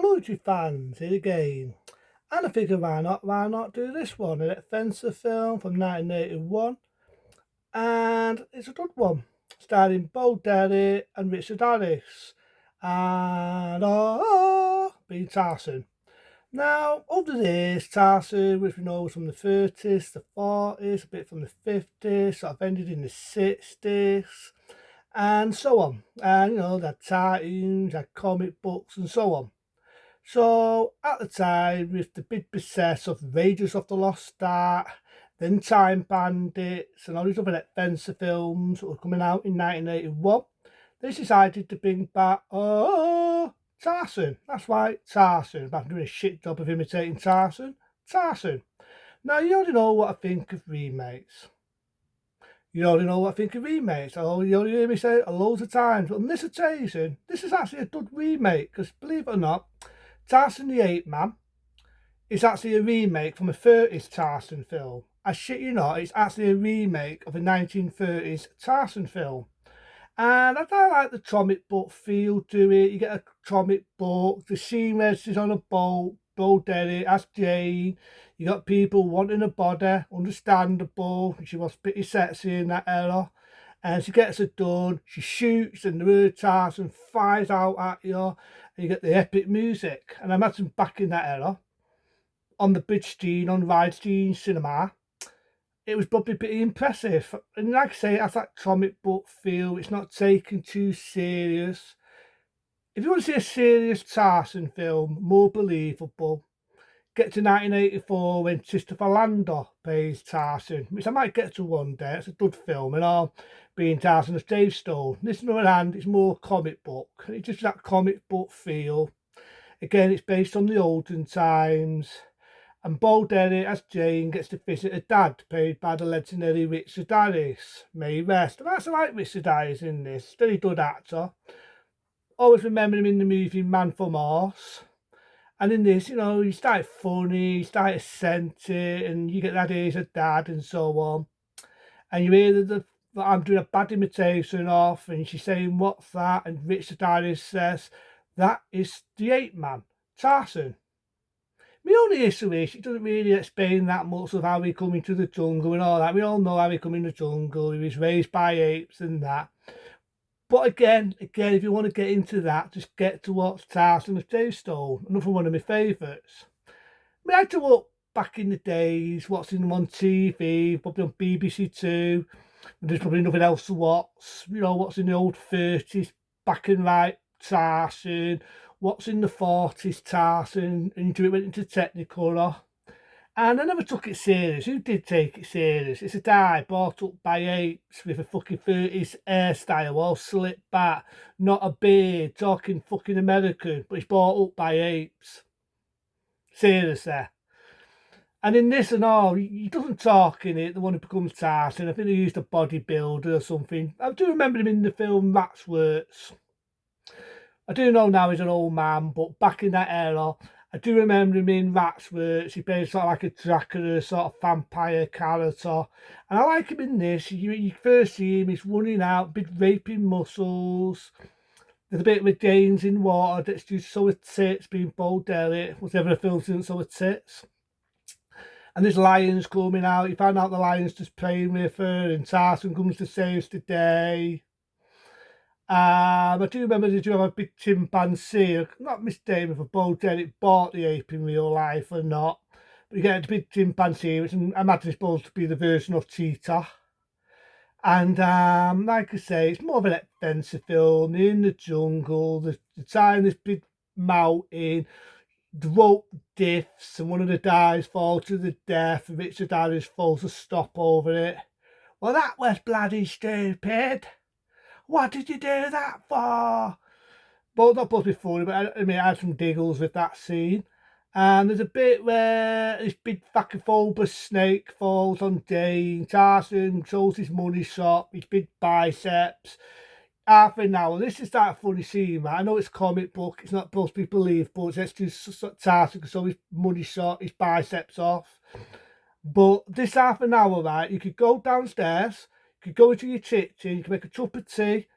poetry fans here again. And I figure why not do this one? An Fencer film from 1981. And it's a good one. Starring Bo Derry and Richard Harris. And being Tarzan. Now, over this, Tarzan, which we know was from the 30s, the 40s, a bit from the 50s, sort of ended in the 60s, and so on. And, they had cartoons, had comic books, and so on. So at the time, with the big success of Raiders of the Lost Ark, then Time Bandits, and all these other adventure films that were coming out in 1981, they decided to bring back Tarzan. That's right, Tarzan. I'm doing a shit job of imitating Tarzan. Tarzan. Now you already know what I think of remakes. You already know what I think of remakes. You already hear me say it loads of times. But on this occasion, this is actually a good remake because believe it or not, Tarzan the Ape Man is actually a remake from a 30s Tarzan film. I shit you not, it's actually a remake of a 1930s Tarzan film. And I don't like the comic book feel to it. You get a comic book, the scene where she's on a boat, Bo Derry, as Jane. You got people wanting a body, understandable. She was pretty sexy in that era. And she gets it done, she shoots, and the word Tarzan fires out at you, and you get the epic music. And I imagine back in that era, on the big screen, on widescreen cinema, it was probably pretty impressive. And like I say, it has that comic book feel, it's not taken too serious. If you want to see a serious Tarzan film, more believable, get to 1984 when Christopher Landor plays Tarzan, which I might get to one day. It's a good film, and all being Tarzan as Dave Stone. This, on the other hand, it's more comic book. It's just that comic book feel. Again, it's based on the olden times. And Bo Derry, as Jane, gets to visit her dad, played by the legendary Richard Harris. May he rest. And I actually like Richard Harris in this. Very good actor. Always remember him in the movie Man from Mars. And in this, he started funny, he started eccentric, and you get that he's a dad and so on. And you hear that I'm doing a bad imitation of, and she's saying, "What's that?" And Richard Harris says, "That is the ape man, Tarzan." My only issue is it doesn't really explain that much of how he come into the jungle and all that. We all know how he come in the jungle, he was raised by apes and that. But again, if you want to get into that, just get to watch Tarzan of Dave Stone, another one of my favourites. I had to look back in the days, watching them on TV, probably on BBC Two, and there's probably nothing else to watch. Watching the old 30s, back and right Tarzan, watching the 40s Tarzan, and it went into Technicolor. And I never took it serious. Who did take it serious? It's a guy brought up by apes with a fucking 30s hairstyle, all slicked back, not a beard, talking fucking American, but he's brought up by apes. Seriously. And in this and all, he doesn't talk in it, the one who becomes Tarzan. I think they used a bodybuilder or something. I do remember him in the film Waxworks. I do know now he's an old man, but back in that era, I do remember him in Waxworks. He plays sort of like a Dracula, sort of vampire character. And I like him in this. You first see him, he's running out, big raping muscles. There's a bit with James in water that's just so with tits being Bo Derry. Whatever the film didn't so with tits. And there's lions coming out. You find out the lion's just playing with her, and Tarzan comes to save us the day. I do remember they do have a big chimpanzee, not mistaken if a Bo Derek bought the ape in real life or not. But you get a big chimpanzee, which I imagine is supposed to be the version of Cheetah. And like I say, it's more of an adventure film. They're in the jungle, they're tying this big mountain, the rope diffs, and one of the guys falls to the death, and Richard Harris falls a stop over it. Well, that was bloody stupid. What did you do that for? Well, not supposed to be funny, but I had some giggles with that scene. And there's a bit where this big fucking snake falls on Jane. Tarzan shows his money shop, his big biceps. Half an hour. This is that funny scene, man. I know it's a comic book, it's not supposed to be believed, but it's just Tarzan can show his money shot, his biceps off. But this half an hour, right, you could go downstairs, you could go into your kitchen, you can make a cup of tea,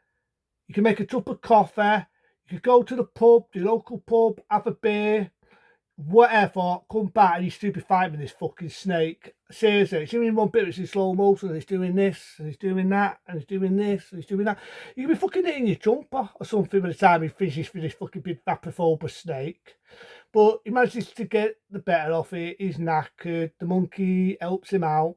you can make a cup of coffee, you You go to the pub, the local pub, have a beer, whatever, come back and he's stupefied with this fucking snake. Seriously, it's even in one bit, it's in slow motion, and he's doing this, and he's doing that, and he's doing this, and he's doing that. You could be fucking hitting your jumper or something by the time he finishes with this fucking big vaprophoba snake. But he manages to get the better of it, he's knackered, the monkey helps him out.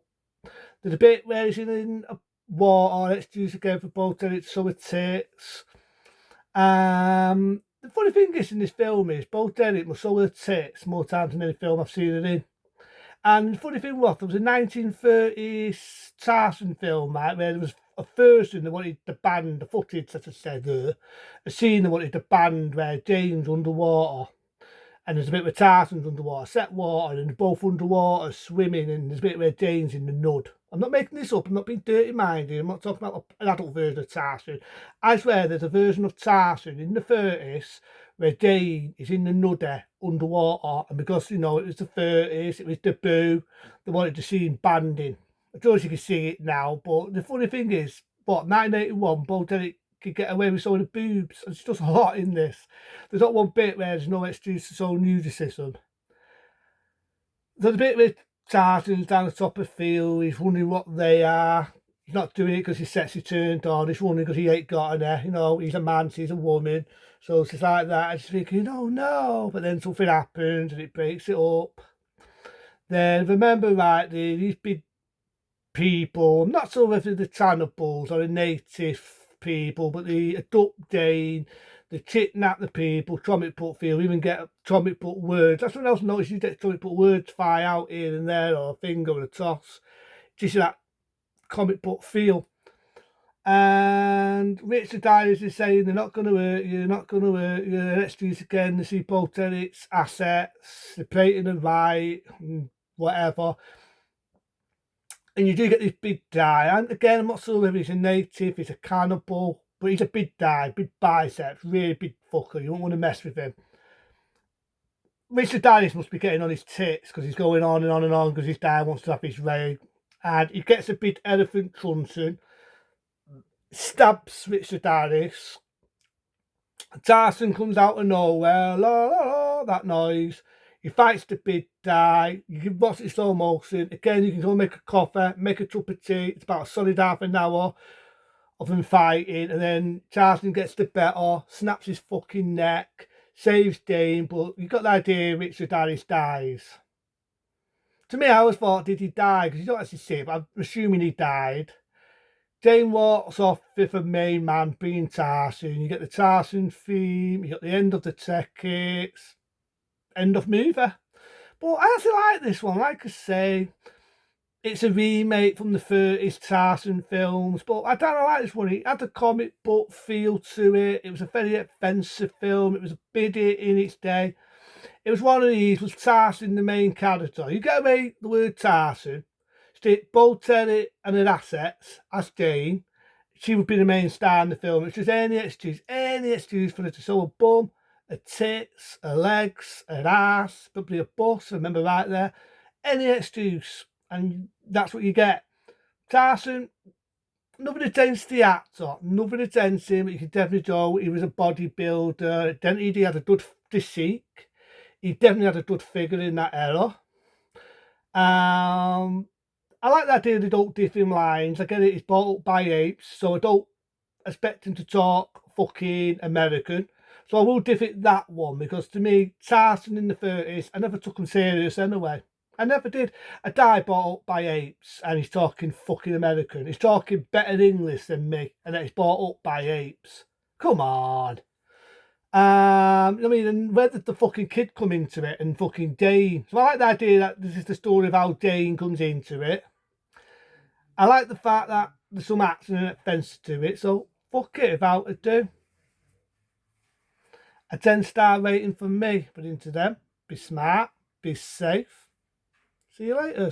There's a bit where he's in a water, let's use again for both, and it's so it tits. The funny thing is in this film is Bo Derek must show her tits more times than any film I've seen it in. And the funny thing was, there was a 1930s Tarzan film, right, where there was a version that wanted to ban the footage, as I said, a scene that wanted to ban where Jane's underwater. And there's a bit where Tarzan's underwater, set water, and they're both underwater swimming, and there's a bit where Jane's in the nud. I'm not making this up, I'm not being dirty-minded, I'm not talking about an adult version of Tarzan. I swear there's a version of Tarzan in the 30s where Jane is in the nudder underwater, and because, you know, it was the 30s, it was taboo, they wanted to see him banding. I don't know if you can see it now, but the funny thing is, 1981, Bo Derek could get away with showing the boobs. There's just a lot in this. There's not one bit where there's no excuse to show nudism. There's a bit with Tarzan's down the top of the field, he's wondering what they are. He's not doing it because his sexy turned on, he's wondering because he ain't got her. You know, he's a man, she's a woman. So it's just like that. I'm just thinking, oh no. But then something happens and it breaks it up. Then remember rightly, these big people, I'm not sure whether they're cannibals or a native people, but they adopt Dane, they kidnap the people, comic book feel, even get comic book words. That's what else I noticed, you get comic book words fly out here and there, or a finger or a toss. Just that comic book feel. And Richard Dyrus is saying they're not going to hurt you, not going to hurt you. Let's do this again. They see Bo Derek's assets, they're painting them right, and whatever. And you do get this big guy, and again, I'm not sure whether he's a native, he's a cannibal, but he's a big guy, big biceps, really big fucker. You won't want to mess with him. Richard Dyrus must be getting on his tits because he's going on and on and on because his dad wants to have his raid. And he gets a big elephant truncheon, stabs Richard Dyrus. Tarzan comes out of nowhere, la la la, that noise. He fights the big guy. You can watch it slow motion. Again, you can go make a coffee, make a cup of tea. It's about a solid half an hour of them fighting. And then Tarzan gets the better, snaps his fucking neck, saves Dane. But you got the idea Richard Harris dies. To me, I always thought, did he die? Because you don't actually see it, but I'm assuming he died. Dane walks off with a main man being Tarzan. You get the Tarzan theme, you got the end of the tickets. End of movie. But I actually like this one. Like I say, it's a remake from the 30s Tarzan films, but I don't like this one. It had a comic book feel to it. It was a very expensive film. It was a big hit in its day. It was one of these, was Tarzan the main character. You get away the word Tarzan, stick Bo Terry and her assets as Jane. She would be the main star in the film. It's just any excuse for her to show a bum, her tits, her legs, her ass, probably a bust, remember right there. Any excuse, and that's what you get. Tarzan, nothing against the actor, nothing against him. You can definitely know he was a bodybuilder. He had a good physique. He definitely had a good figure in that era. I like that idea they don't diff him lines. I get it, he's brought up by apes, so I don't expect him to talk fucking American. So I will diff it that one, because to me, Tarzan in the 30s, I never took him serious anyway. I never did. A guy brought up by apes and he's talking fucking American. He's talking better English than me, and then he's brought up by apes. Come on. I mean, and where did the fucking kid come into it and fucking Dane? So I like the idea that this is the story of how Dane comes into it. I like the fact that there's some action and offence to it, so fuck it without ado. A 10-star rating from me, but into them. Be smart, be safe. See you later.